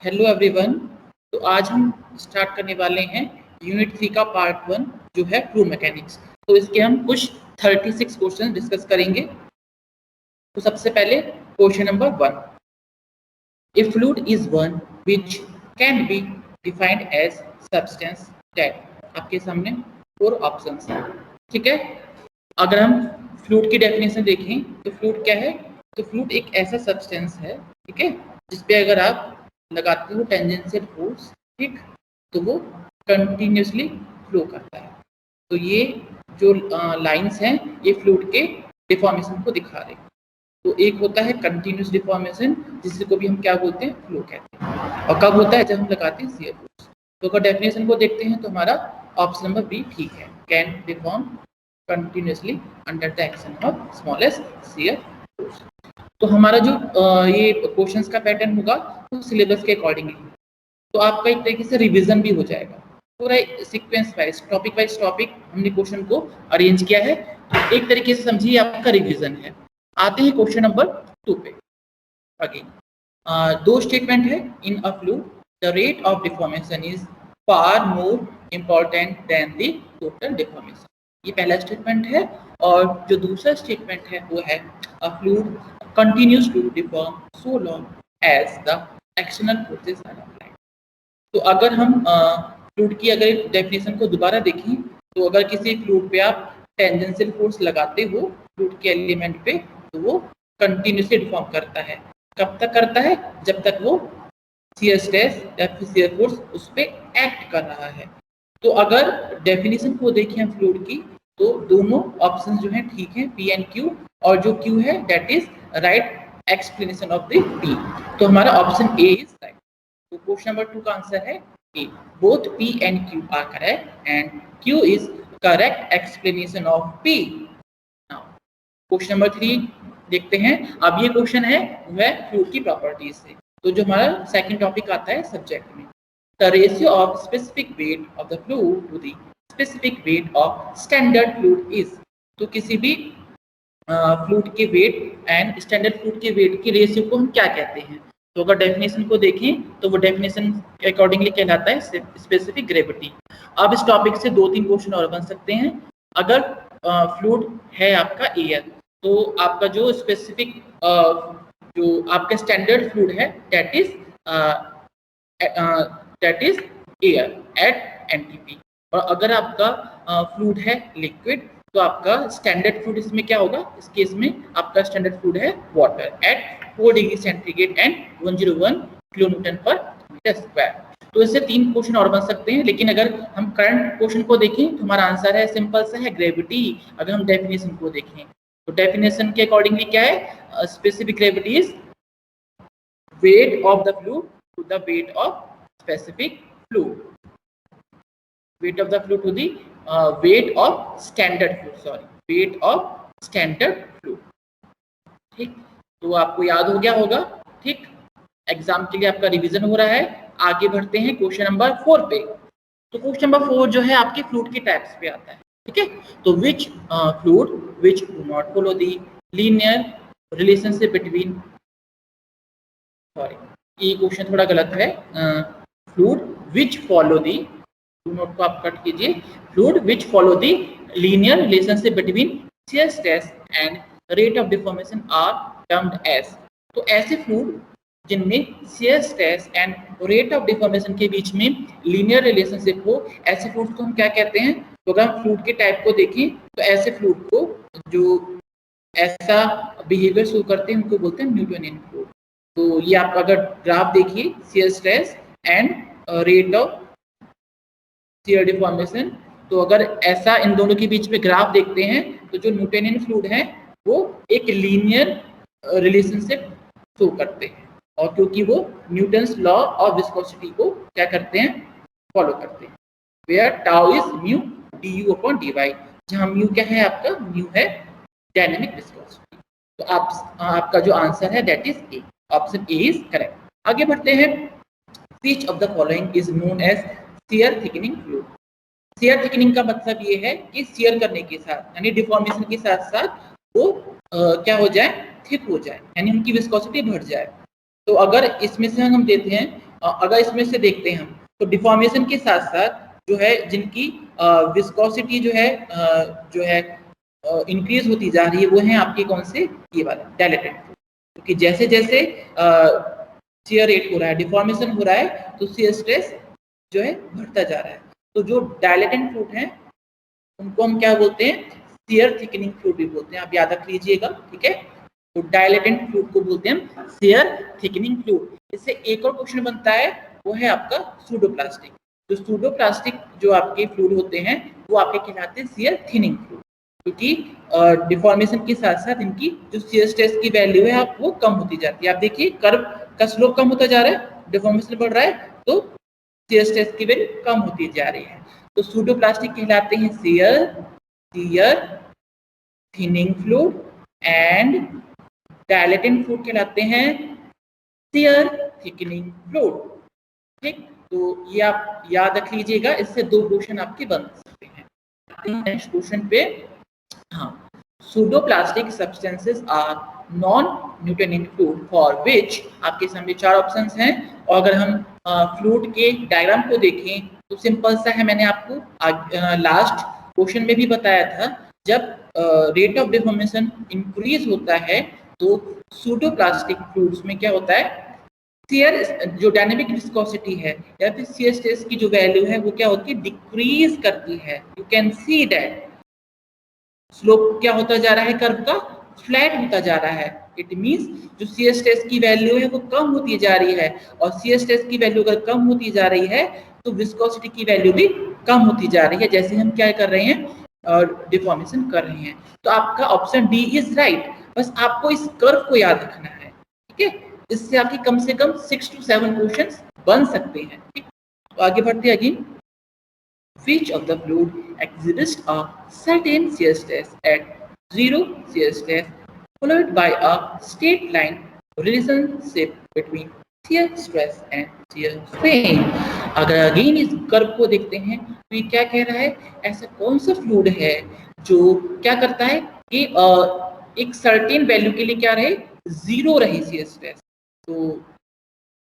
Hello everyone. तो आज हम स्टार्ट करने वाले हैं यूनिट 3 का पार्ट 1 जो है फ्लूइड मैकेनिक्स। तो इसके हम कुछ 36 क्वेश्चन डिस्कस करेंगे। तो सबसे पहले question number 1, a fluid is one which can be defined as substance that. आपके सामने 4 ऑप्शंस हैं, ठीक है। अगर हम फ्लूइड की डेफिनेशन देखें तो फ्लूइड क्या है? तो फ्लूइड एक ऐसा सब्सटेंस है, ठीक है, जिसपे अगर आप लगाते हो टेंजेंशियल फोर्स, ठीक, तो वो कंटिन्यूसली फ्लो करता है। तो ये जो लाइंस हैं ये फ्लूइड के डिफॉर्मेशन को दिखा रहे हैं। तो एक होता है कंटिन्यूस डिफॉर्मेशन, जिससे को भी हम क्या बोलते हैं? फ्लो कहते हैं। और कब होता है? जब हम लगाते हैं शियर फोर्स। तो अगर डेफिनेशन को देखते हैं तो हमारा ऑप्शन नंबर बी ठीक है, can deform continuously under the action of smallest shear force. तो हमारा जो ये क्वेश्चंस का पैटर्न होगा वो सिलेबस के अकॉर्डिंगली, तो आपका एक तरीके से रिवीजन भी हो जाएगा। पूरा sequence wise, topic wise topic हमने क्वेश्चन को अरेंज किया है। तो एक तरीके से समझिए आपका रिवीजन है। आते हैं क्वेश्चन नंबर 2 पे। अगेन दो स्टेटमेंट है in a fluid the rate of deformation is far more important than the total deformation. ये पहला स्टेटमेंट है। और जो दूसरा स्टेटमेंट है वो है अ fluid continues to deform so long as the external forces are applied। तो अगर हम फ्लूइड की अगर डेफिनेशन को दोबारा देखें तो अगर किसी फ्लूइड पे आप टेंजेंशियल फोर्स लगाते हो फ्लूइड के एलिमेंट पे, तो वो कंटिन्यूसली डिफॉर्म करता है। कब तक करता है? जब तक वो शियर स्ट्रेस या फिर शियर फोर्स उस पर एक्ट कर रहा है। तो अगर डेफिनेशन को देखें हम फ्लूइड की, तो दोनों ऑप्शन जो हैं ठीक है, पी एंड क्यू, और जो क्यू है that is right explanation of the P. तो हमारा ऑप्शन ए इज राइट। तो क्वेश्चन नंबर 2 का आंसर है A, both P and Q are correct and Q is correct explanation of P. Now question number 3 देखते हैं। अब ये question है वह फ्लूइड की प्रॉपर्टीज से। तो जो हमारा सेकंड टॉपिक आता है सब्जेक्ट में, the ratio of specific weight of the fluid to the specific weight of standard fluid is. तो किसी भी फ्लूइड के वेट एंड स्टैंडर्ड फ्लूइड के वेट की रेशियो को हम क्या कहते हैं? तो अगर डेफिनेशन को देखें तो वो डेफिनेशन के अकॉर्डिंगली कहलाता है स्पेसिफिक ग्रेविटी। अब इस टॉपिक से 2-3 क्वेश्चन और बन सकते हैं। अगर फ्लूइड है आपका एयर, तो आपका जो स्पेसिफिक जो आपका स्टैंडर्ड फ्लूइड है that is air at NTP. और अगर आपका फ्लूइड है लिक्विड, तो आपका स्टैंडर्ड फ्लूइड इसमें क्या होगा? इस केस में आपका स्टैंडर्ड फ्लूइड है water at 4 degree centigrade and 101 kilonewton पर मीटर स्क्वायर। तो इससे 3 क्वेश्चन और बन सकते हैं। लेकिन अगर हम करंट क्वेश्चन को देखें तो हमारा आंसर है सिंपल सा है ग्रेविटी। अगर हम डेफिनेशन को देखें तो डेफिनेशन के अकॉर्डिंगली क्या है? Specific gravity is weight of the fluid to the weight of specific fluid, weight of the fluid to the weight of standard fluid, sorry weight of standard fluid। ठीक, तो आपको याद हो गया होगा। ठीक, एग्जाम के लिए आपका रिवीजन हो रहा है। आगे बढ़ते हैं क्वेश्चन नंबर 4 पे। तो क्वेश्चन नंबर 4 जो है आपके फ्लूइड के टाइप्स पे आता है, ठीक है। तो which fluid which do not follow the linear relationship between, sorry ये क्वेश्चन थोड़ा गलत है। Fluid which follow the, note को आप कट कीजिए, fluid which follow the linear relationship between shear stress and rate of deformation are termed as. तो ऐसे fluid जिनमें shear stress and rate of deformation के बीच में लीनियर रिलेशनशिप हो, ऐसे फ्लूइड को हम क्या कहते हैं? तो अगर हम फ्लूइड के टाइप को देखें तो ऐसे फ्लूइड को जो ऐसा बिहेवियर शो करते हैं उनको बोलते हैं न्यूटोनियन फ्लूइड। तो ये आप अगर ग्राफ देखिए shear stress and rate of shear deformation, तो अगर ऐसा इन दोनों के बीच में ग्राफ देखते हैं तो जो न्यूटोनियन फ्लूइड है वो एक लीनियर रिलेशनशिप शो करते हैं। और क्योंकि वो न्यूटन्स लॉ ऑफ विस्कोसिटी को क्या करते हैं? फॉलो करते हैं। Where tau is mu du upon dy, जहां म्यू क्या है? आपका म्यू है डायनेमिक विस्कोसिटी। तो आपका जो आंसर है that is A, option A is correct. आगे बढ़ते हैं। Which of the following is known as shear thickening fluid. Shear thickening का मतलब ये है कि शियर करने के साथ यानी डिफॉर्मेशन के साथ साथ वो क्या हो जाए? थिक हो जाए, यानी उनकी विस्कोसिटी बढ़ जाए। तो अगर इसमें से हम देते हैं अगर इसमें से देखते हैं हम तो डिफॉर्मेशन के साथ साथ जो है जिनकी विस्कोसिटी जो है इंक्रीज होती जा रही है वो है आपके कौन से, ये वाले डायलेटेड फ्लूइड। क्योंकि जैसे जैसे शियर रेट हो रहा है, डिफॉर्मेशन हो रहा है, तो शियर स्ट्रेस जो है बढ़ता जा रहा है। तो जो डायलेटेड फ्लूइड हैं उनको हम क्या बोलते हैं, शियर थिकनिंग फ्लूइड भी बोलते हैं, आप याद रख लीजिएगा, ठीक है। तो डायलेटेड फ्लूइड को बोलते हैं हम शियर थिकनिंग फ्लूइड। इससे एक और क्वेश्चन बनता है, वो है आपका सूडोप्लास्टिक। जो सूडोप्लास्टिक जो आपके फ्लूइड होते हैं वो आपके कहलाते हैं शियर थिनिंग फ्लूइड, क्योंकि डिफॉर्मेशन के साथ साथ इनकी जो शियर स्ट्रेस की वैल्यू है आप वो कम होती जाती है। आप देखिए कर्व का स्लोप कम होता जा रहा है, डिफॉर्मेशन बढ़ रहा है, तो शियर स्ट्रेस की वैल्यू कम होती जा रही है। तो सूडोप्लास्टिक कहलाते हैं shear thinning fluid, and dilated fluid कहलाते हैं शियर थिकनिंग फ्लूइड। ठीक, तो ये आप याद रख लीजिएगा, इससे दो क्वेश्चन आपके बन सकते हैं। नेक्स्ट क्वेश्चन पे, हाँ, pseudoplastic substances are non Newtonian fluid for which, आपके सामने चार ऑप्शंस हैं। और अगर हम फ्लूइड के डायग्राम को देखें तो सिंपल सा है, मैंने आपको लास्ट क्वेश्चन में भी बताया था, जब रेट ऑफ डिफॉर्मेशन इंक्रीज होता है तो सूडोप्लास्टिक फ्लूइड्स में क्या होता है, शियर जो डायनेमिक विस्कोसिटी है या फिर शियर स्ट्रेस की जो वैल्यू है वो क्या होती है, डिक्रीज करती है। You can see that slope क्या होता जा रहा है, कर्व का फ्लैट होता जा रहा है। इट मींस जो शियर स्ट्रेस की वैल्यू है वो कम होती जा रही है, और शियर स्ट्रेस की वैल्यू अगर कम होती जा रही है तो विस्कोसिटी की वैल्यू भी कम होती जा रही है, जैसे हम क्या कर रहे हैं, और डिफॉर्मेशन कर रहे हैं। तो आपका ऑप्शन डी इज राइट। बस आपको इस कर्व को याद रखना है, ठीक है। इससे आपकी कम से कम 6 to 7 क्वेश्चंस बन सकते हैं, ठीक। तो आगे बढ़ते हैं again, which of the fluid exhibits a certain shear stress at 0 shear stress followed by a straight line relationship between shear stress and shear strain। अगर अगेन इस कर्व को देखते हैं तो ये क्या कह रहा है, ऐसा कौन सा फ्लूइड है जो क्या करता है कि एक सर्टेन वैल्यू के लिए क्या रहे, जीरो रहे शियर स्ट्रेस। तो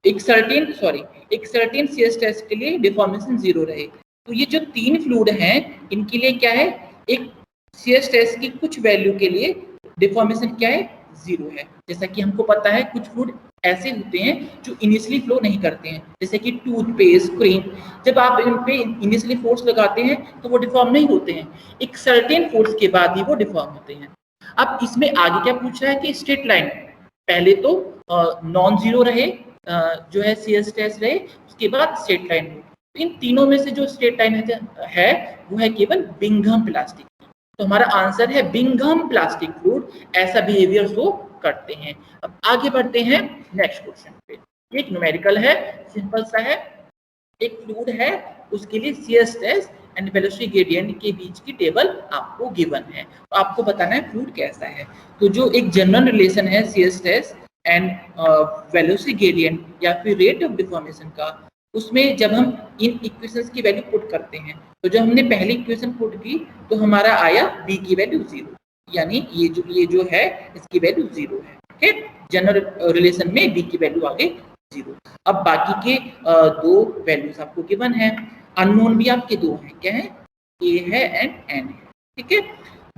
एक सर्टेन शियर स्ट्रेस के लिए डिफॉर्मेशन जीरो रहे। तो ये जो तीन फ्लूइड हैं इनके लिए क्या है, एक शियर स्ट्रेस की कुछ वैल्यू के लिए डिफॉर्मेशन क्या है, जीरो है। जैसा कि हमको पता है कुछ फ्लूइड ऐसे होते हैं जो इनिशियली फ्लो नहीं करते हैं, जैसे कि टूथपेस्ट, क्रीम, जब आप इन पे इनिशियली फोर्स लगाते हैं तो वो डिफॉर्म नहीं होते हैं, एक सर्टेन फोर्स के बाद ही वो डिफॉर्म होते हैं। अब इसमें आगे क्या पूछ रहा है कि स्ट्रेट लाइन, पहले तो नॉन जीरो रहे, जो है शियर स्ट्रेस रहे, उसके बाद स्ट्रेट लाइन हो। तो इन तीनों में से जो स्ट्रेट लाइन है वो है केवल बिंघम प्लास्टिक। तो हमारा आंसर है बिंघम प्लास्टिक फ्लूइड ऐसा बिहेवियर शो करते हैं। अब आगे बढ़ते हैं नेक्स्ट क्वेश्चन पे। एक न्यूमेरिकल है, सिंपल सा है, एक फ्लूइड है उसके लिए shear stress and velocity gradient के बीच की टेबल आपको गिवन है, तो आपको बताना है फ्लूइड कैसा है। तो जो एक जनरल रिलेशन है shear stress and velocity gradient या फिर रेट ऑफ डिफॉर्मेशन का, उसमें जब हम इन इक्वेशंस की वैल्यू पुट करते हैं, तो जब हमने पहली इक्वेशन पुट की तो हमारा आया b की वैल्यू 0, यानी ये जो है इसकी वैल्यू 0 है, ठीक है। जनरल रिलेशन में b की वैल्यू आगे 0। अब बाकी के दो वैल्यूज आपको गिवन है, अननोन भी आपके दो हैं, क्या है, a है एंड n है, ठीक है।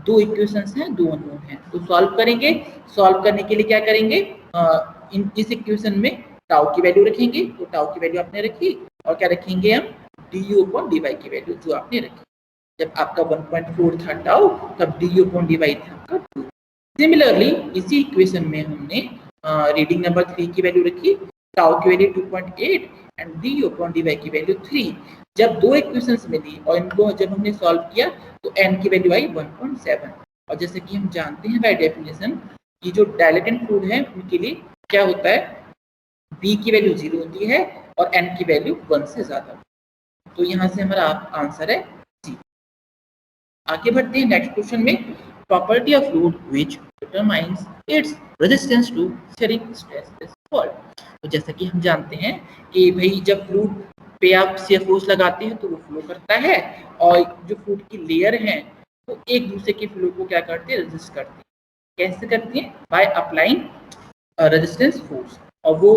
दो इक्वेशंस हैं, दो अननोन हैं, तो सॉल्व करेंगे। सॉल्व करने के लिए क्या करेंगे, इस इक्वेशन में टाउ की वैल्यू रखेंगे, तो टाउ की वैल्यू आपने रखी, और क्या रखेंगे हम, du/dy की वैल्यू जो आपने रखी। जब आपका 1.4 था टाउ, तब du/dy था आपका 2। सिमिलरली इसी इक्वेशन में हमने रीडिंग नंबर 3 की वैल्यू रखी, टाउ की वैल्यू 2.8 एंड du/dy की वैल्यू 3। जब दो इक्वेशंस मिली और इनको जब हमने सॉल्व किया तो n की वैल्यू आई 1.7। और जैसे कि हम जानते हैं बाय डेफिनेशन कि जो डायलेटेड फ्लूइड है उनके लिए क्या होता है, b की वैल्यू 0 होती है और n की वैल्यू 1 से ज्यादा। तो यहाँ से हमारा आंसर है C। आगे बढ़ते हैं नेक्स्ट क्वेश्चन में, property of fluid which determines its resistance to shearing stress is called. तो जैसा कि हम जानते हैं कि भाई जब फ्लूइड पे आप शियर फोर्स लगाते हैं तो वो फ्लो करता है, और जो फ्लूइड की लेयर है वो एक दूसरे के फ्लो को क्या करते हैं, रेजिस्ट करते हैं। कैसे करती है, बाय अप्लाइंग रेजिस्टेंस फोर्स। और वो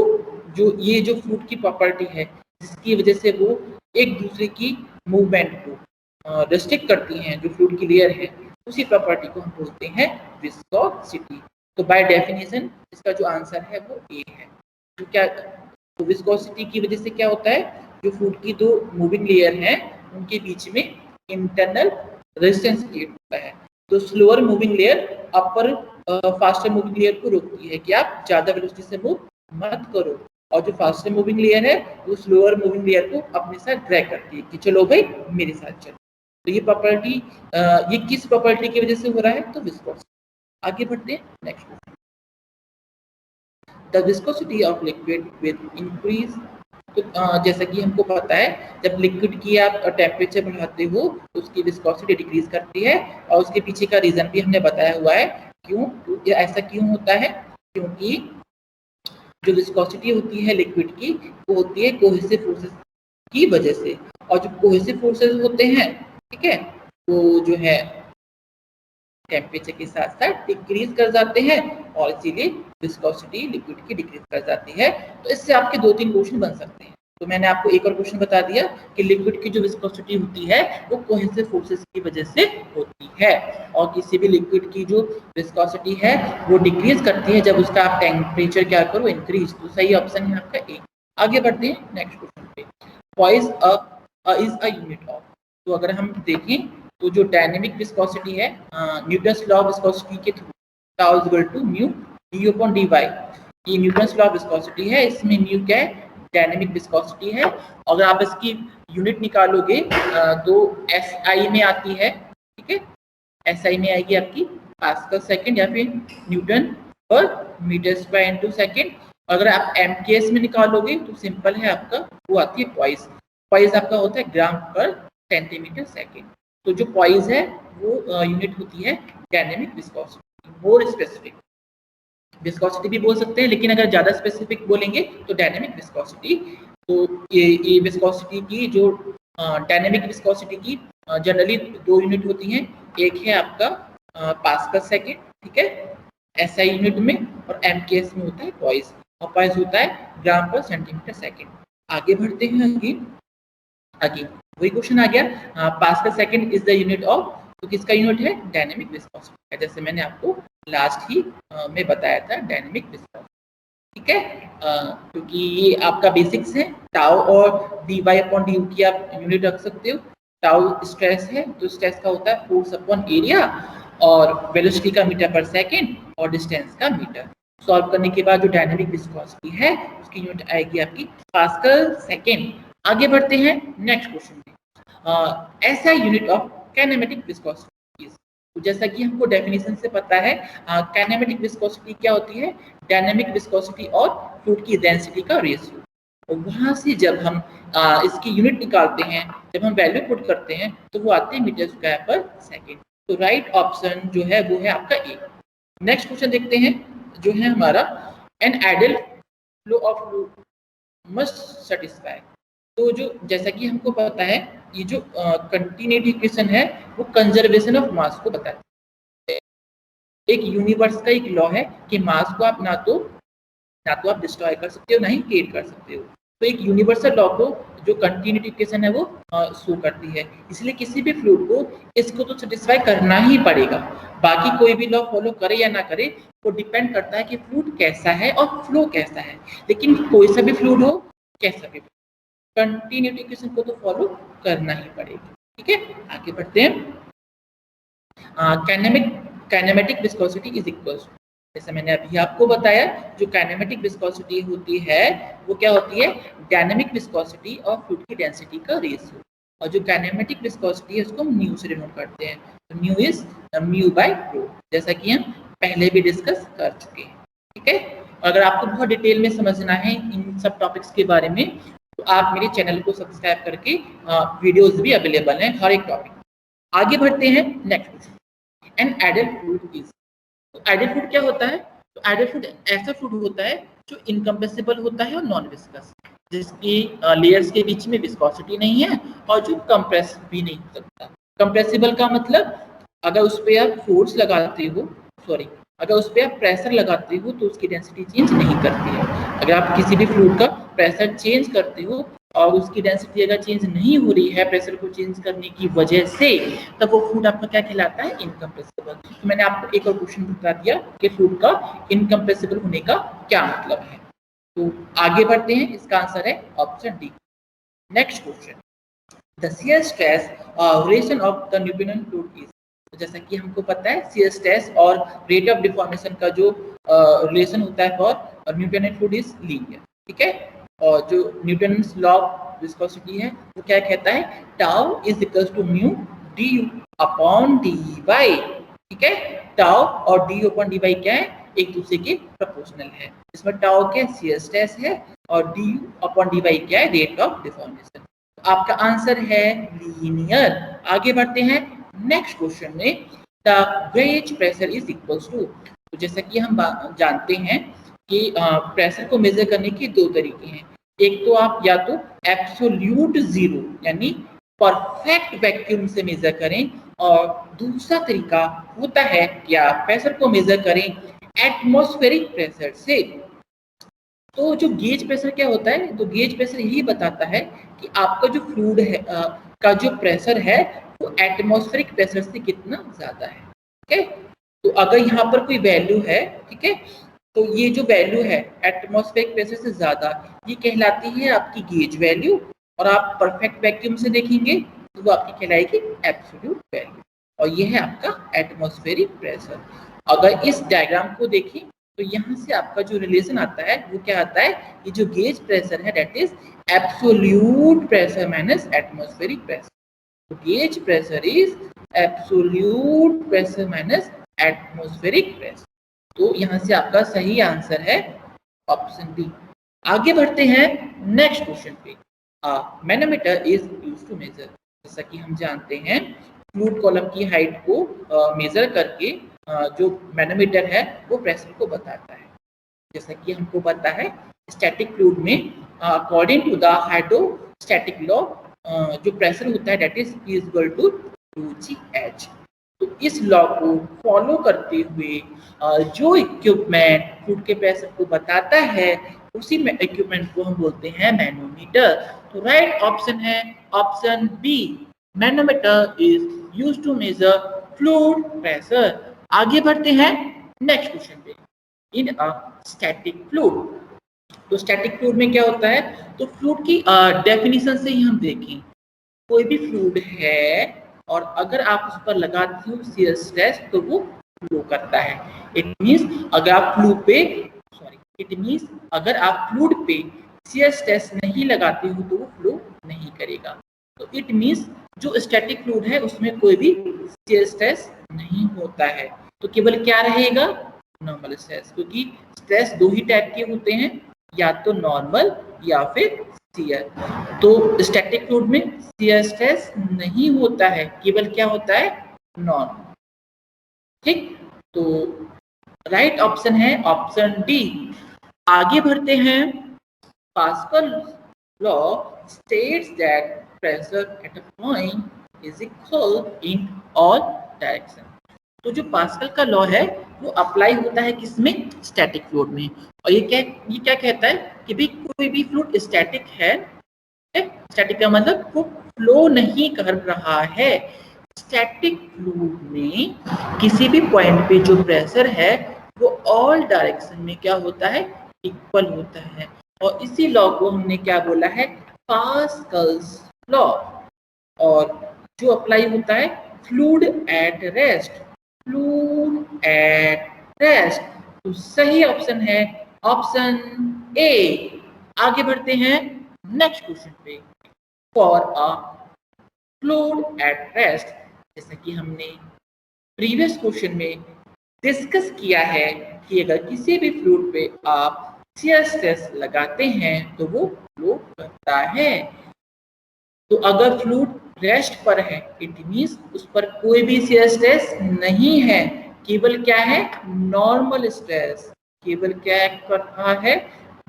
जो फ्लूइड की प्रॉपर्टी है जिसकी वजह से वो एक दूसरे की मूवमेंट को रेस्ट्रिक्ट करती हैं, जो फ्लूइड की लेयर है, उसी प्रॉपर्टी को हम बोलते हैं विस्कोसिटी। तो बाय डेफिनेशन इसका जो आंसर है वो ए है। तो क्या, तो विस्कोसिटी की वजह से क्या होता है, जो फ्लूइड की दो मूविंग लेयर हैं उनके बीच में इंटरनल रेजिस्टेंस क्रिएट होता है। तो स्लोअर मूविंग लेयर अपर फास्टर मूविंग लेयर को रोकती है कि आप ज्यादा वेलोसिटी से मूव मत करो, और जो फास्टर मूविंग लेयर है वो स्लोअर मूविंग लेयर को अपने साथ ड्रैग करती है कि चलो भाई मेरे साथ चलो। तो ये प्रॉपर्टी, ये किस प्रॉपर्टी की वजह से हो रहा है, तो विस्कोसिटी। आगे बढ़ते हैं next question. The viscosity of liquid will increase. तो जैसा कि हमको पता है, जब लिक्विड की आप टेम्परेचर बढ़ाते हो तो उसकी विस्कोसिटी डिक्रीज करती है, और उसके पीछे का रीजन भी हमने बताया हुआ है। क्यों, ऐसा क्यों होता है, क्योंकि जो विस्कोसिटी होती है लिक्विड की वो होती है कोहेसिव फोर्सेस की वजह से, और जो कोहेसिव फोर्सेस होते हैं, ठीक है, वो जो है टेम्परेचर के साथ साथ डिक्रीज कर जाते हैं, और इसीलिए विस्कोसिटी लिक्विड की डिक्रीज कर जाती है। तो इससे आपके 2-3 क्वेश्चन बन सकते हैं। तो मैंने आपको एक और क्वेश्चन बता दिया कि लिक्विड की जो विस्कोसिटी होती है वो कोहेसिव फोर्सेस की वजह से होती है, और किसी भी लिक्विड की जो विस्कोसिटी है वो डिक्रीज करती है जब उसका आप टेम्परेचर क्या करो, इंक्रीज। तो सही ऑप्शन है आपका ए। आगे बढ़ते हैं नेक्स्ट क्वेश्चन पे। Poise is a unit of. तो अगर हम देखें तो जो डायनेमिक विस्कोसिटी है, न्यूटन्स लॉ ऑफ विस्कोसिटी के through, tau is equal to mu d upon d y, ये न्यूटन्स लॉ ऑफ विस्कोसिटी है। इसमें म्यू क्या है, डायनेमिक विस्कोसिटी है। अगर आप इसकी यूनिट निकालोगे तो एसआई में आती है, ठीक है, एसआई में आएगी आपकी पास्कल सेकंड या फिर न्यूटन पर मीटर स्क्वायर इनटू सेकंड। अगर आप एमकेएस में निकालोगे तो सिंपल है आपका, वो आती है पॉइस। पॉइस आपका होता है ग्राम पर सेंटीमीटर सेकंड। तो जो पॉइस है वो यूनिट होती है dynamic viscosity. More specific viscosity भी बोल सकते हैं, लेकिन अगर ज़्यादा स्पेसिफिक बोलेंगे तो डायनेमिक विस्कोसिटी। तो ये विस्कोसिटी की जो डायनेमिक विस्कोसिटी की जनरली 2 यूनिट होती हैं। एक है आपका पास्कल सेकंड, ठीक है, एसआई यूनिट में, और एमकेएस में होता है पॉइस, और पॉइस होता है ग्राम पर सेंटीमीटर सेकंड। आगे बढ़ते हैं। आगे वही क्वेश्चन आ गया, pascal second is the unit of, तो किसका यूनिट है, डायनेमिक विस्कोसिटी, जैसे मैंने आपको लास्ट ही में बताया था, डायनेमिक विस्कोसिटी, ठीक है। क्योंकि ये आपका बेसिक्स है, टाउ और d y upon d u की आप यूनिट रख सकते हो। टाउ स्ट्रेस है, तो स्ट्रेस का होता है फोर्स अपॉन एरिया, और वेलोसिटी का मीटर पर सेकंड, और डिस्टेंस का मीटर। सॉल्व करने के बाद जो डायनेमिक विस्कोसिटी है उसकी यूनिट आएगी आपकी पास्कल सेकंड। आगे बढ़ते हैं नेक्स्ट क्वेश्चन में। ऐसा यूनिट ऑफ काइनेमेटिक विस्कोसिटी। तो जैसा कि हमको डेफिनेशन से पता है, काइनेमेटिक विस्कोसिटी क्या होती है, डायनेमिक विस्कोसिटी और फ्लूइड की डेंसिटी का रेशियो। और वहां से जब हम इसकी यूनिट निकालते हैं, जब हम वैल्यू पुट करते हैं, तो वो आते हैं मीटर स्क्वायर पर सेकंड। तो राइट ऑप्शन जो है वो है आपका ए। नेक्स्ट क्वेश्चन देखते हैं, जो है हमारा, an ideal flow of fluid must satisfy. तो जो जैसा कि हमको पता है, ये जो कंटिन्यूटी इक्वेशन है वो कंजर्वेशन ऑफ मास को बताती है। एक यूनिवर्स का एक लॉ है कि मास को आप ना तो आप डिस्ट्रॉय कर सकते हो, ना ही क्रिएट कर सकते हो। तो एक यूनिवर्सल लॉ को जो कंटिन्यूटी इक्वेशन है वो शो करती है। इसलिए किसी भी फ्लूइड को इसको तो सेटिस्फाई करना ही पड़ेगा। बाकी कोई भी लॉ फॉलो करे या ना करे, वो डिपेंड करता है कि फ्लूइड कैसा है और फ्लो कैसा है। लेकिन कोई सा भी फ्लूइड हो, कैसा भी, कंटिन्यूटी इक्वेशन को तो फॉलो करना ही पड़ेगा, ठीक है। आगे बढ़ते हैं। काइनेमेटिक विस्कोसिटी इज इक्वल, जैसे मैंने अभी आपको बताया, जो काइनेमेटिक विस्कोसिटी होती है वो क्या होती है, डायनेमिक विस्कोसिटी और फ्लूइड की डेंसिटी का रेशियो। और जो काइनेमेटिक विस्कोसिटी है उसको म्यू से डिनोट करते हैं। तो म्यू इज म्यू बाय रो, जैसा कि हम पहले भी डिस्कस कर चुके हैं, ठीक है। अगर आपको बहुत डिटेल में समझना है इन सब टॉपिक्स के बारे में, तो आप मेरे चैनल को सब्सक्राइब करके वीडियोस भी अवेलेबल हैं हर एक टॉपिक। आगे बढ़ते हैं next question. An ideal fluid is, तो आइडियल फ्लूइड क्या होता है, तो आइडियल फ्लूइड ऐसा फ्लूइड होता है जो इनकम्प्रेसिबल होता है और नॉन विस्कस, जिसकी लेयर्स के बीच में विस्कोसिटी नहीं है और जो कंप्रेस भी नहीं हो सकता। कंप्रेसिबल का मतलब, अगर उस पर आप फोर्स लगाते हो, सॉरी, अगर उस पर आप प्रेशर लगाते हो तो उसकी डेंसिटी चेंज नहीं करती है। अगर आप किसी भी फ्लूइड का प्रेशर चेंज करते हो और उसकी डेंसिटी अगर चेंज नहीं हो रही है प्रेशर को चेंज करने की वजह से, तब वो फ्लूइड आपका क्या कहलाता है? इनकम्प्रेसिबल। तो मैंने आपको एक और क्वेश्चन बता दिया कि फ्लूइड का इनकम्प्रेसिबल होने का क्या मतलब है। तो आगे बढ़ते हैं, इसका आंसर है option D. Next question, the shear stress relation of the Newtonian fluid is. जैसा कि हमको पता है शियर स्ट्रेस और रेट ऑफ डिफॉर्मेशन का जो रिलेशन होता है for Newtonian fluid is linear, ठीक है। और जो न्यूटन्स लॉ ऑफ विस्कोसिटी है वो क्या कहता है? Tau is equals to mu d upon d y, ठीक है। टाउ और डी अपॉन डी वाई क्या है? एक दूसरे के प्रोपोर्शनल है। इसमें टाउ क्या शियर स्ट्रेस है और डी अपॉन डी वाई क्या है? Rate of deformation. आपका आंसर है लीनियर। आगे बढ़ते हैं नेक्स्ट क्वेश्चन में, the gauge pressure is equals to. तो जैसा कि हम जानते हैं कि प्रेशर को मेजर करने के दो तरीके हैं। एक तो आप या तो एब्सोल्यूट जीरो यानी परफेक्ट वैक्यूम से मेजर करें, और दूसरा तरीका होता है कि आप प्रेशर को मेजर करें एटमॉस्फेरिक प्रेशर से। तो जो गेज प्रेशर क्या होता है? तो गेज प्रेशर यही बताता है कि आपका जो फ्लूइड है का जो प्रेशर है वो एटमॉस्फेरिक प्रेशर से कितना ज्यादा है, ठीक है। तो अगर यहाँ पर कोई वैल्यू है, ठीक है, तो ये जो वैल्यू है एटमॉस्फेरिक प्रेशर से ज्यादा, ये कहलाती है आपकी गेज वैल्यू। और आप परफेक्ट वैक्यूम से देखेंगे तो वो आपकी कहलाएगी एब्सोल्यूट वैल्यू, और ये है आपका एटमॉस्फेरिक प्रेशर। अगर इस डायग्राम को देखें तो यहाँ से आपका जो रिलेशन आता है वो क्या आता है? ये जो गेज प्रेशर है that is absolute pressure minus atmospheric pressure. तो gauge pressure is absolute pressure minus atmospheric pressure. तो यहाँ से आपका सही आंसर है ऑप्शन डी। आगे बढ़ते हैं नेक्स्ट क्वेश्चन पे। Manometer is used to measure. जैसा कि हम जानते हैं फ्लूइड कॉलम की हाइट को मेजर करके जो मैनोमीटर है वो प्रेशर को बताता है। जैसा कि हमको पता है स्टैटिक फ्लूइड में according to the hydrostatic law जो प्रेशर होता है that is P equal to 2gh। तो इस लॉ को फॉलो करते हुए जो इक्विपमेंट फ्लूइड के प्रेशर को बताता है उसी में इक्विपमेंट को हम बोलते हैं मैनोमीटर। तो राइट ऑप्शन है option B, manometer is used to measure fluid pressure. आगे बढ़ते हैं नेक्स्ट क्वेश्चन पे। इन अ स्टैटिक फ्लूइड, तो स्टैटिक फ्लूइड में क्या होता है? तो फ्लूइड की डेफिनेशन से ही हम देखें, कोई भी फ्लूइड है और अगर आप उस पर लगाते हो शियर स्ट्रेस तो वो फ्लो करता है। इट मींस अगर आप अगर आप फ्लूइड पे शियर स्ट्रेस नहीं लगाते हो तो वो फ्लो नहीं करेगा। तो इट मींस जो स्टैटिक फ्लूइड है उसमें कोई भी शियर स्ट्रेस नहीं होता है, तो केवल क्या रहेगा? Normal stress. क्योंकि स्ट्रेस दो ही टाइप के होते हैं, या तो नॉर्मल या फिर शियर। तो स्टैटिक फ्लूइड में शियर स्ट्रेस नहीं होता है, केवल क्या होता है? नॉर्मल, ठीक। तो राइट ऑप्शन है ऑप्शन डी। आगे बढ़ते हैं। Pascal law states that pressure at a point is equal in all direction. तो जो पास्कल का लॉ है वो अप्लाई होता है किसमें? स्टैटिक फ्लूइड में। और ये क्या कहता है कि भी कोई भी फ्लूइड स्टैटिक है, स्टैटिक का मतलब वो फ्लो नहीं कर रहा है। स्टैटिक फ्लूइड में किसी भी पॉइंट पे जो प्रेशर है वो ऑल डायरेक्शन में क्या होता है? इक्वल होता है। और इसी लॉ को हमने क्या बोला है? Pascal's law. और जो अप्लाई होता है fluid at rest, fluid at rest. तो सही ऑप्शन है ऑप्शन ए। आगे बढ़ते हैं नेक्स्ट क्वेश्चन पे। For a fluid at rest, जैसा कि हमने प्रीवियस क्वेश्चन में डिस्कस किया है कि अगर किसी भी फ्लूइड पे आप शियर स्ट्रेस लगाते हैं तो वो फ्लो करता है। तो अगर फ्लूइड रेस्ट पर है इट मींस उस पर कोई भी शियर स्ट्रेस नहीं है, केवल क्या है? Normal stress. केवल क्या कर रहा है?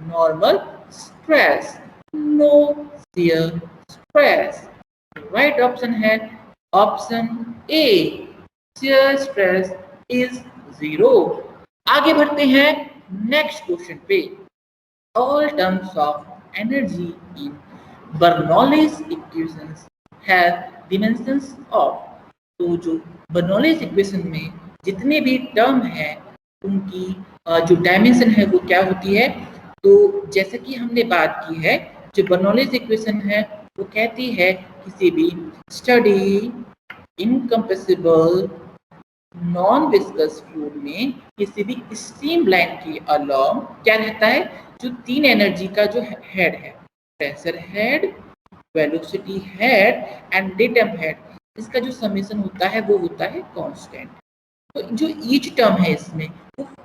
Normal stress, no shear stress. Right option है option A, shear stress is zero. आगे बढ़ते हैं नेक्स्ट क्वेश्चन पे। All terms of energy in Bernoulli's equations have dimensions of. तो जो बर्नौलीज इक्वेशन में जितने भी टर्म हैं उनकी जो डायमेंशन है वो क्या होती है। तो जैसे कि हमने बात की है, जो बर्नौलीज इक्वेशन है वो कहती है किसी भी study incompressible non viscous fluid में किसी भी स्ट्रीम लाइन के अलोंग क्या रहता है, जो तीन एनर्जी का जो हेड है, pressure head, velocity head and datum head, इसका जो समेशन होता है वो होता है कांस्टेंट। तो जो ईच टर्म है इसमें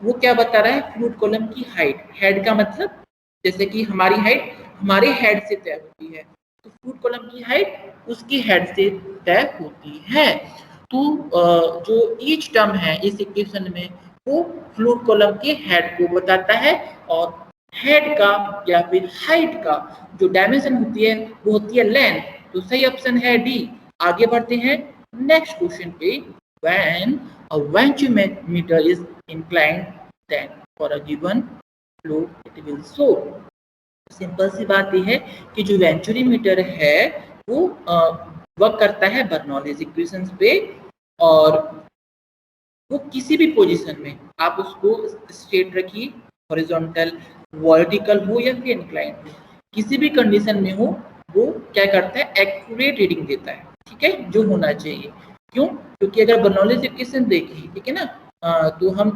वो क्या बता रहा है, फ्लूइड कॉलम की हाइट। हेड का मतलब जैसे कि हमारी हाइट हमारे हेड से तय होती है, तो फ्लूइड कॉलम की हाइट उसकी हेड से तय होती है। तो जो ईच टर्म है इस इक्वेशन में वो फ्लूइड कॉलम के हेड को बताता है, और हेड का या फिर हाइट का जो डायमेंशन होती है वो होती है लेंथ। तो सही ऑप्शन है डी। आगे बढ़ते हैं नेक्स्ट क्वेश्चन पे। When a ventometer is inclined, then for a given flow it will show। Simple सी बात यह है कि जो वेंचुरीमीटर है वो वर्क करता है बर्नौलीज इक्वेशंस पे, और वो किसी भी पोजीशन में आप उसको स्ट्रेट रखिए, हॉरिजॉन्टल, वर्टिकल हो या फिर इंक्लाइन हो, किसी भी कंडीशन में हो वो क्या करता है, एक्यूरेट रीडिंग देता है। ठीक है, जो होना चाहिए। क्यों? क्योंकि अगर बर्नौलीज इक्वेशन देखिए, ठीक है ना, तो हम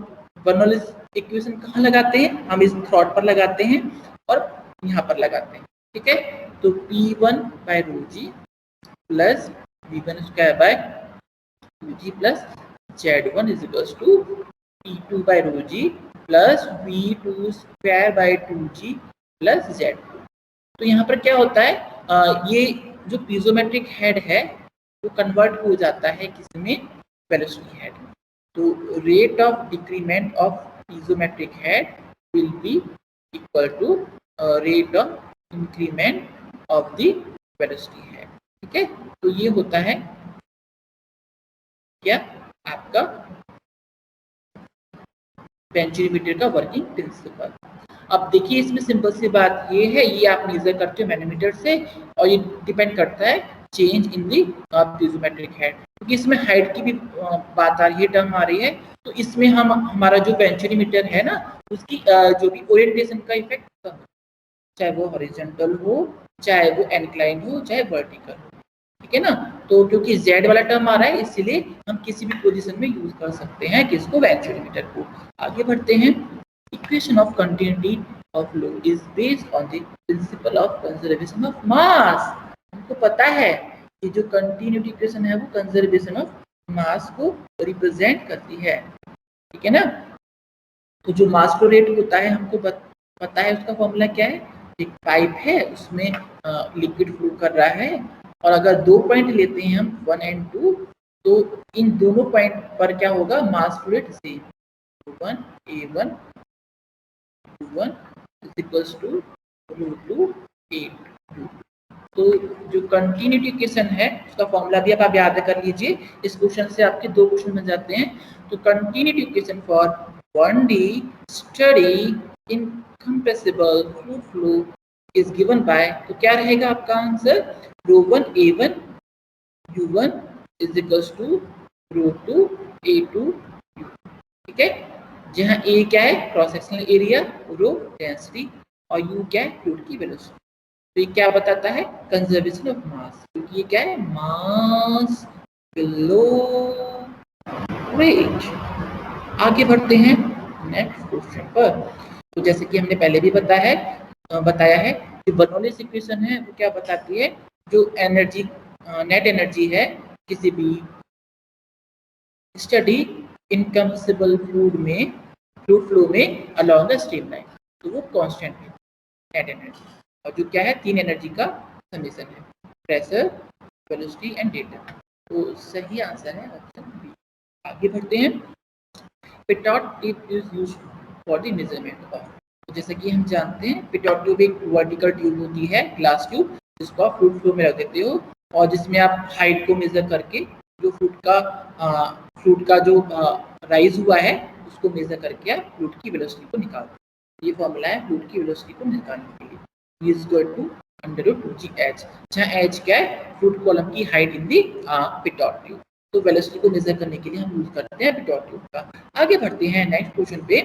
बर्नौलीज इक्वेशन कहाँ लगाते हैं, हम इस थ्रॉट पर लगाते हैं और यहाँ पर लगाते हैं। ठीक है, तो P1 by rho g plus V1 square by g plus Z1 is equals to P2 by rho g plus V2 square by 2G plus Z2। तो यहाँ पर क्या होता है, ये जो पीजोमेट्रिक हेड है वो कन्वर्ट हो जाता है किसमें, वेलोसिटी हेड। तो rate of decrement of piezometric head will be equal to rate of increment of the velocity head. ठीक है, तो ये होता है क्या आपका वेंचुरीमीटर का वर्किंग प्रिंसिपल। अब देखिए इसमें सिंपल सी बात ये है, ये आप मेजर करते हो मैनोमीटर से, और ये डिपेंड करता है चेंज इन दी पीजोमेट्रिक हेड, क्योंकि इसमें हाइट की भी बात आ रही है, टर्म आ रही है। तो इसमें हम हमारा जो वेंचुरीमीटर है ना उसकी जो भी ओरिएंटेशन का इफेक्ट होता है, चाहे वो हॉरिजॉन्टल हो, चाहे वो इंक्लाइन हो, चाहे वर्टिकल हो। ठीक है ना, तो क्योंकि Z वाला टर्म आ रहा है इसलिए हम किसी भी पोजीशन में यूज कर सकते हैं किसको, वेंचुरीमीटर को। आगे बढ़ते हैं। Equation of continuity of flow is based on the principle of conservation of mass. हमको पता है कि जो कंटिन्यूटी इक्वेशन है वो कंजर्वेशन ऑफ मास को रिप्रेजेंट करती है। ठीक है ना, तो जो मास फ्लो रेट होता है हमको पता है, उसका फॉर्मूला क्या है, एक पाइप है उसमें लिक्विड फ्लो कर रहा है, और अगर दो पॉइंट लेते हैं हम 1 एंड 2, तो इन दोनों पॉइंट पर क्या होगा, mass flow rate same, 1 A1 1 is equals to √2 A2। तो जो कंटिन्यूटी इक्वेशन है उसका फॉर्मूला भी आप याद कर लीजिए, इस क्वेश्चन से आपके दो क्वेश्चन बन जाते हैं। तो continuity equation for 1D study incompressible fluid flow is given by, तो क्या रहेगा आपका आंसर, रो1 A1 U1 is equals to रो2 A2। ठीक है, जहाँ A क्या है, cross sectional area, rho density, और U क्या है, फ्लूइड की वेलोसिटी। तो ये क्या बताता है, कंजर्वेशन ऑफ मास, क्योंकि ये क्या है, मास बिलो वेट। आगे बढ़ते हैं नेक्स्ट क्वेश्चन पर। तो जैसे कि हमने पहले भी बताया है कि बर्नौलीज इक्वेशन है वो क्या बताती है, जो एनर्जी नेट एनर्जी है किसी भी स्टडी इनकम्प्रेसिबल फ्लूइड फ्लो में अलोंग द स्ट्रीम लाइन, तो वो कांस्टेंट है नेट एनर्जी, और जो क्या है, तीन एनर्जी का समेशन है, प्रेशर, वेलोसिटी एंड डेटा। तो सही आंसर है ऑप्शन बी। आगे बढ़ते हैं। Pitot tube is used for the measurement of, तो जैसे कि हम जानते हैं पिटॉट ट्यूब एक वर्टिकल ट्यूब होती है, ग्लास ट्यूब, जिसको आप फ्लूइड फ्लो में रख देते हो, और जिसमें आप हाइट को मेजर करके जो फ्लूइड का जो राइज हुआ है उसको मेजर करके आप फ्लूइड की वेलोसिटी को निकालते हैं। ये फॉर्मूला है फ्लूइड की वेलोसिटी को निकालने के लिए, v is equal to √2gh, जहाँ h क्या है, फ्लूइड कॉलम की height in the pitot tube. तो वेलोसिटी को मेजर करने के लिए हम यूज करते हैं पिटॉट ट्यूब का। आगे बढ़ते हैं नेक्स्ट क्वेश्चन पे।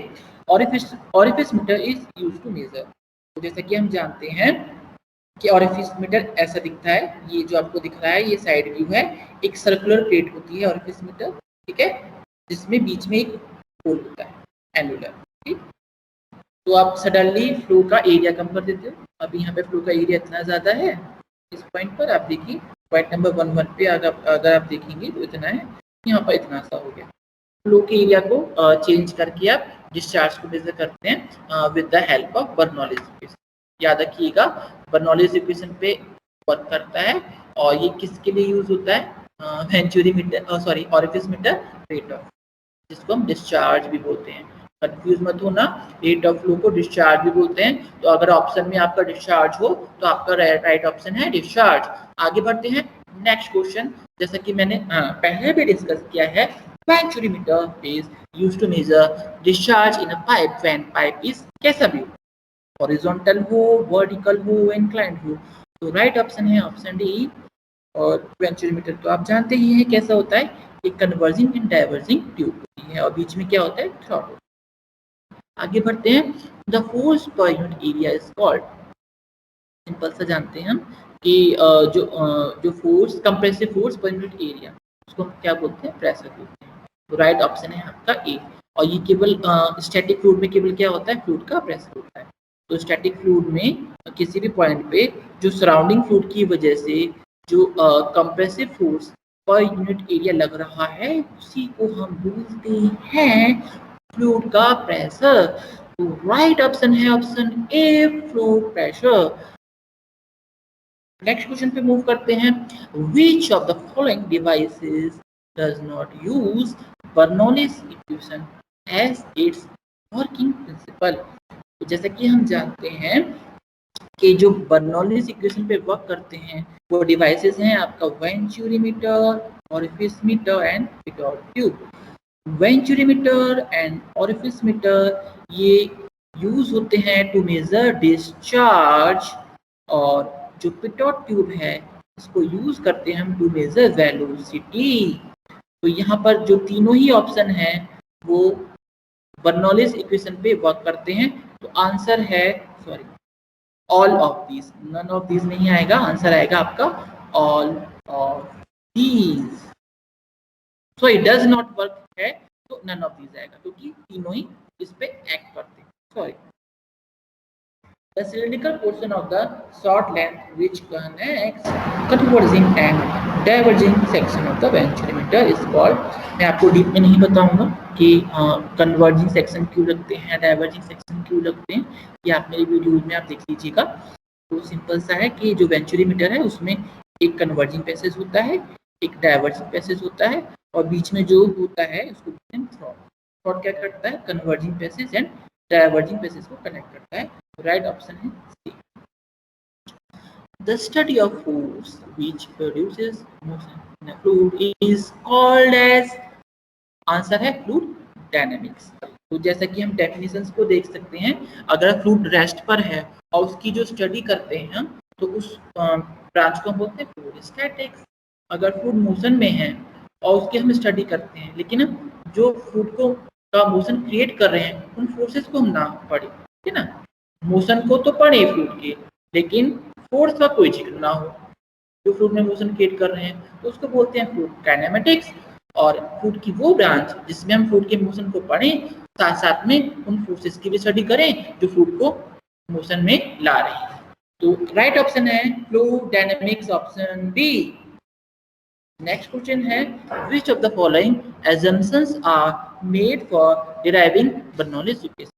Orifice meter is used to measure. तो जैसा कि हम जानते हैं कि ऑरिफिस मीटर ऐसा दिखता है, ये जो आपको दिख रहा है ये साइड व्यू है, एक सर्कुलर प्लेट होती है ऑरिफिस मीटर, ठीक है, जिसमें बीच में एक होल होता है एनुलर, ठीक। तो आप सडनली फ्लो का एरिया कम कर देते हो। अभी यहाँ पे फ्लो का एरिया इतना ज़्यादा है, इस पॉइंट पर आप देखिए पॉइंट नंबर 11 पे अगर आप देखेंगे तो इतना है, यहाँ पर इतना सा हो गया। फ्लो के एरिया को चेंज करके आप डिस्चार्ज को मेजर करते हैं with the help of Bernoulli's equation. याद रखिएगा बर्नौलीज इक्वेशन पे वर्क करता है और ये किसके लिए यूज होता है, venturi meter, sorry orifice meter rate of, जिसको हम डिस्चार्ज भी बोलते हैं। कंफ्यूज मत होना, रेट ऑफ फ्लो को डिस्चार्ज भी बोलते हैं। तो अगर ऑप्शन में आपका डिस्चार्ज हो तो आपका राइट ऑप्शन है डिस्चार्ज। आगे बढ़ते हैं नेक्स्ट क्वेश्चन। जैसा कि मैंने पहले भी डिस्कस किया है, venturi meter is used to measure discharge in a pipe when pipe is कैसा भी हो, हॉरिजॉन्टल हो, वर्टिकल हो, इंक्लाइंड हो। तो राइट ऑप्शन है ऑप्शन डी। और वेंचुरीमीटर तो आप जानते ही हैं कैसा होता है, एक कन्वर्जिंग एंड डाइवर्जिंग ट्यूब होती है और बीच में क्या होता है, थ्रॉटल। आगे बढ़ते हैं, the force per unit area is called. Simple सा जानते हैं हम कि जो force, compressive force per unit area, उसको हम क्या बोलते हैं, प्रेशर बोलते हैं। तो राइट ऑप्शन है आपका ए। और ये केवल स्टैटिक फ्लूइड में केवल क्या होता है, फ्लूइड का प्रेशर होता है। तो स्टैटिक फ्लूइड में किसी भी पॉइंट पे जो सराउंडिंग फ्लूइड की वजह से जो compressive force per unit area लग रहा है, उसी को हम बोलते हैं फ्लूइड का प्रेशर। तो राइट ऑप्शन है ऑप्शन ए, फ्लूइड प्रेशर। नेक्स्ट क्वेश्चन पे मूव करते हैं। Which of the following devices does not use Bernoulli's equation as its working principle? तो जैसा कि हम जानते हैं कि जो बर्नौलीज इक्वेशन पे वर्क करते हैं वो डिवाइसेस हैं आपका venturi meter, orifice meter and pitot tube. Venturi meter and orifice meter ये यूज होते हैं टू मेजर डिस्चार्ज, और जो पिटॉट ट्यूब है इसको यूज करते हैं हम टू मेजर वेलोसिटी। तो यहाँ पर जो तीनों ही ऑप्शन हैं वो बर्नौलीज इक्वेशन पे वर्क करते हैं। तो आंसर है, sorry, all of these, none of these नहीं आएगा, आंसर आएगा आपका all of these. So it does not work है तो नन ऑफ दीज आएगा, क्योंकि तीनों ही इस पे एक्ट करते हैं। Sorry, the cylindrical portion of the short length which connects converging and diverging section of the ventrimeter is called। मैं आपको डीप में नहीं बताऊंगा कि कन्वर्जिंग सेक्शन क्यों लगते हैं, डाइवर्जिंग सेक्शन क्यों लगते हैं, ये आप मेरी वीडियो में आप देख लीजिएगा। तो सिंपल सा है कि जो वेंचुरीमीटर है उसमें एक कन्वर्जिंग पैसेज होता है, एक डाइवर्जिंग पैसेज होता है, और बीच में जो होता है उसको बोलते हैं थ्रॉट। थ्रॉट क्या करता है, converging passage and diverging passage को कनेक्ट करता है। राइट ऑप्शन है सी। The study of force which produces motion in a fluid is called as, answer है फ्लूइड डायनेमिक्स। तो जैसा कि हम डेफिनेशंस को देख सकते हैं, अगर फ्लूइड रेस्ट पर है और उसकी जो स्टडी करते हैं हम तो उस ब्रांच को हम बोलते हैं फ्लूइड स्टैटिक्स। अगर फ्लूइड मोशन में है और उसकी हम स्टडी करते हैं, लेकिन जो फ्लूइड को का मोशन क्रिएट कर रहे हैं उन फोर्सेस को हम ना पढ़े, ठीक है ना, मोशन को तो पढ़े फ्लूइड के, लेकिन फोर्स का कोई जिक्र ना हो। जो फ्लूइड में मोशन क्रिएट कर रहे हैं तो उसको बोलते हैं फ्लूइड काइनेमेटिक्स। और फ्लूइड की वो ब्रांच जिसमें हम फ्लूइड के मोशन को पढ़ें, साथ साथ में उन फोर्सेस की भी स्टडी करें जो फ्लूइड को मोशन में ला रही है। तो राइट ऑप्शन है fluid dynamics, option B. Next question है, which of the following assumptions are made for deriving Bernoulli's equation?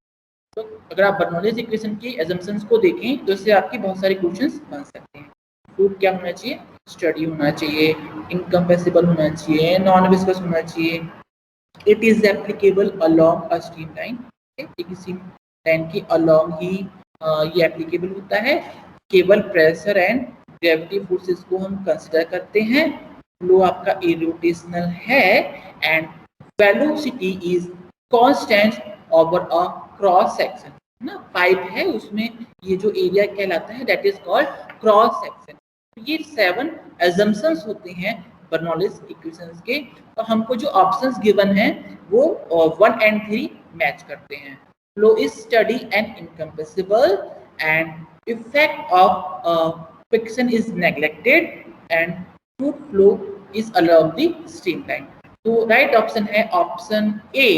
तो अगर आप बर्नौलीज इक्वेशन की assumptions को देखें तो इससे आपकी बहुत सारे क्वेश्चंस बन सकते हैं। फ्लूइड क्या होना चाहिए, स्टडी होना चाहिए, इनकम्प्रेसिबल होना चाहिए, नॉन विस्कस होना चाहिए, it is applicable along a stream line, एक स्ट्रीम लाइन की अलोंग ही ये एप्लीकेबल होता है। केवल प्रेशर एंड ग्रेविटी फोर्सेस को हम कंसिडर करते हैं। फ्लो आपका इरोटेशनल है and velocity is constant over a cross section ना, पाइप है उसमें ये जो एरिया कहलाता है that is called cross section. ये 7 assumptions होते हैं बर्नौलीज इक्वेशंस के, तो हमको जो ऑप्शंस गिवन हैं वो 1 and 3 मैच करते हैं। Flow is study and incompressible and effect of friction is neglected and fluid flow is along the streamline. तो राइट ऑप्शन है ऑप्शन ए,